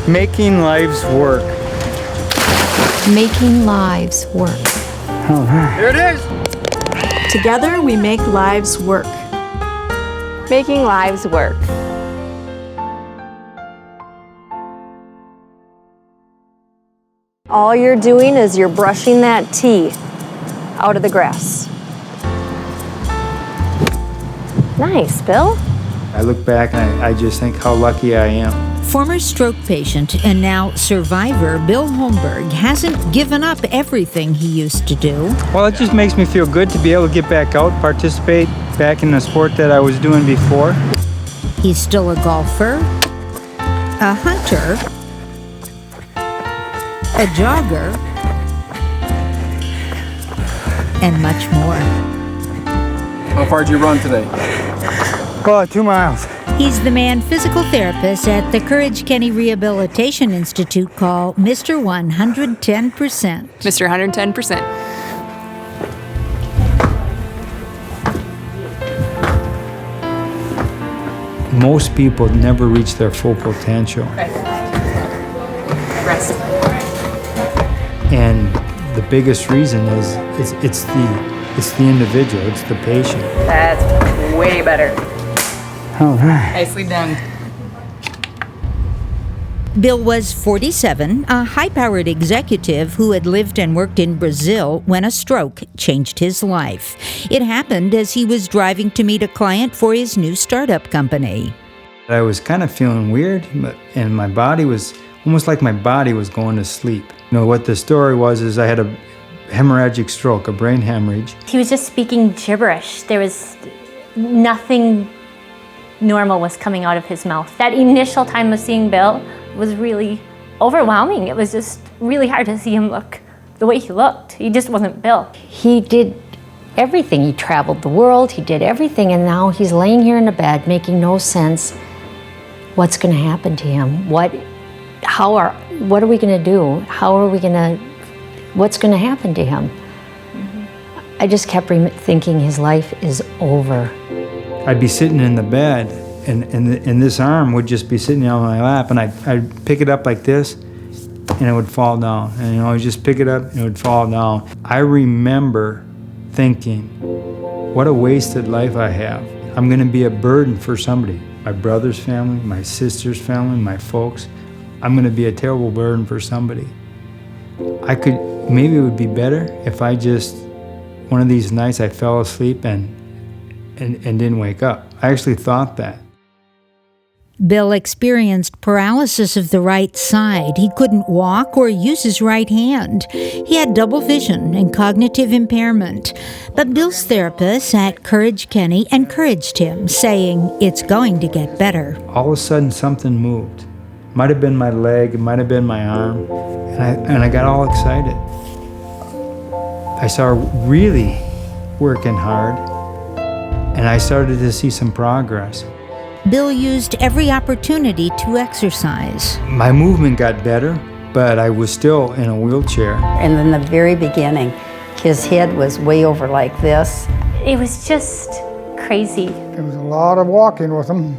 Making lives work. Making lives work. All right. Here it is! Together we make lives work. Making lives work. All you're doing is you're brushing that tee out of the grass. Nice, Bill. I look back and I just think how lucky I am. Former stroke patient and now survivor Bill Homburg hasn't given up everything he used to do. Well, it just makes me feel good to be able to get back out, participate back in the sport that I was doing before. He's still a golfer, a hunter, a jogger, and much more. How far did you run today? Oh, 2 miles. He's the man physical therapist at the Courage Kenny Rehabilitation Institute call Mr. 110%. Mr. 110%. Most people never reach their full potential. Rest. And the biggest reason is it's the individual, it's the patient. That's way better. All right. Nicely done. Bill was 47, a high-powered executive who had lived and worked in Brazil when a stroke changed his life. It happened as he was driving to meet a client for his new startup company. I was kind of feeling weird, and my body was almost like my body was going to sleep. You know, what the story was is I had a hemorrhagic stroke, a brain hemorrhage. He was just speaking gibberish. There was nothing normal was coming out of his mouth. That initial time of seeing Bill was really overwhelming. It was just really hard to see him look the way he looked. He just wasn't Bill. He did everything. He traveled the world, he did everything, and now he's laying here in a bed making no sense. What's going to happen to him? What are we going to do? What's going to happen to him? I just kept thinking his life is over. I'd be sitting in the bed, and this arm would just be sitting on my lap, and I'd pick it up like this, and it would fall down. And I'd just pick it up, and it would fall down. I remember thinking, what a wasted life I have. I'm going to be a burden for somebody. My brother's family, my sister's family, my folks. I'm going to be a terrible burden for somebody. Maybe it would be better if I just, one of these nights I fell asleep and didn't wake up. I actually thought that. Bill experienced paralysis of the right side. He couldn't walk or use his right hand. He had double vision and cognitive impairment. But Bill's therapist at Courage Kenny encouraged him, saying it's going to get better. All of a sudden something moved. Might have been my leg, it might have been my arm, and I got all excited. I saw her really working hard, and I started to see some progress. Bill used every opportunity to exercise. My movement got better, but I was still in a wheelchair. And in the very beginning, his head was way over like this. It was just crazy. There was a lot of walking with him.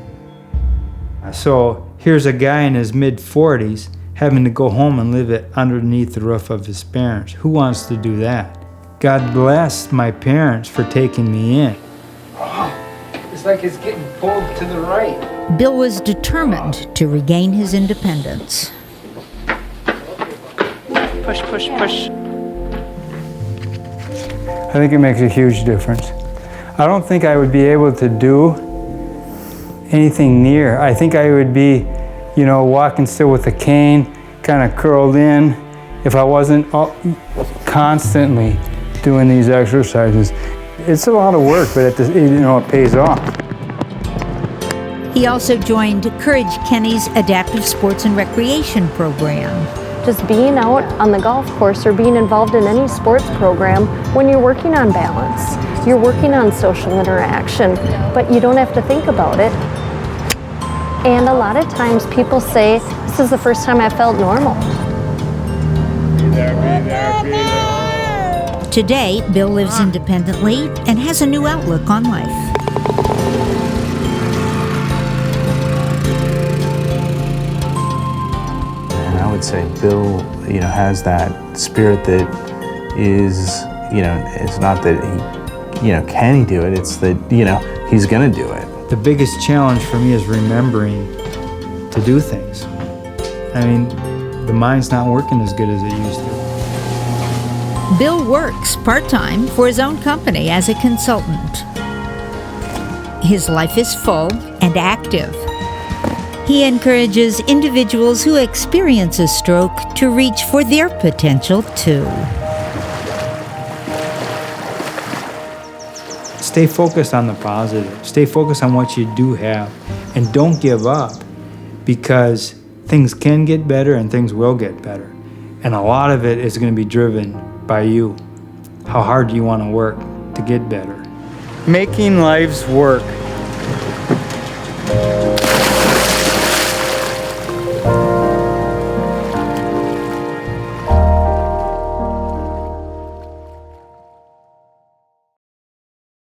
So here's a guy in his mid-40s having to go home and live underneath the roof of his parents. Who wants to do that? God bless my parents for taking me in. It's like it's getting pulled to the right. Bill was determined to regain his independence. Push, push, push. I think it makes a huge difference. I don't think I would be able to do anything near. I think I would be, walking still with a cane, kind of curled in, if I wasn't constantly doing these exercises. It's a lot of work, but it pays off. He also joined Courage Kenny's Adaptive Sports and Recreation program. Just being out on the golf course or being involved in any sports program, when you're working on balance, you're working on social interaction, but you don't have to think about it. And a lot of times people say, this is the first time I felt normal. Be there, be there, be there. Today, Bill lives independently and has a new outlook on life. would say Bill, has that spirit that is, it's not that he, can he do it, it's that, he's gonna do it. The biggest challenge for me is remembering to do things. I mean, the mind's not working as good as it used to. Bill works part-time for his own company as a consultant. His life is full and active. He encourages individuals who experience a stroke to reach for their potential too. Stay focused on the positive. Stay focused on what you do have. And don't give up, because things can get better and things will get better. And a lot of it is going to be driven by you. How hard do you want to work to get better? Making lives work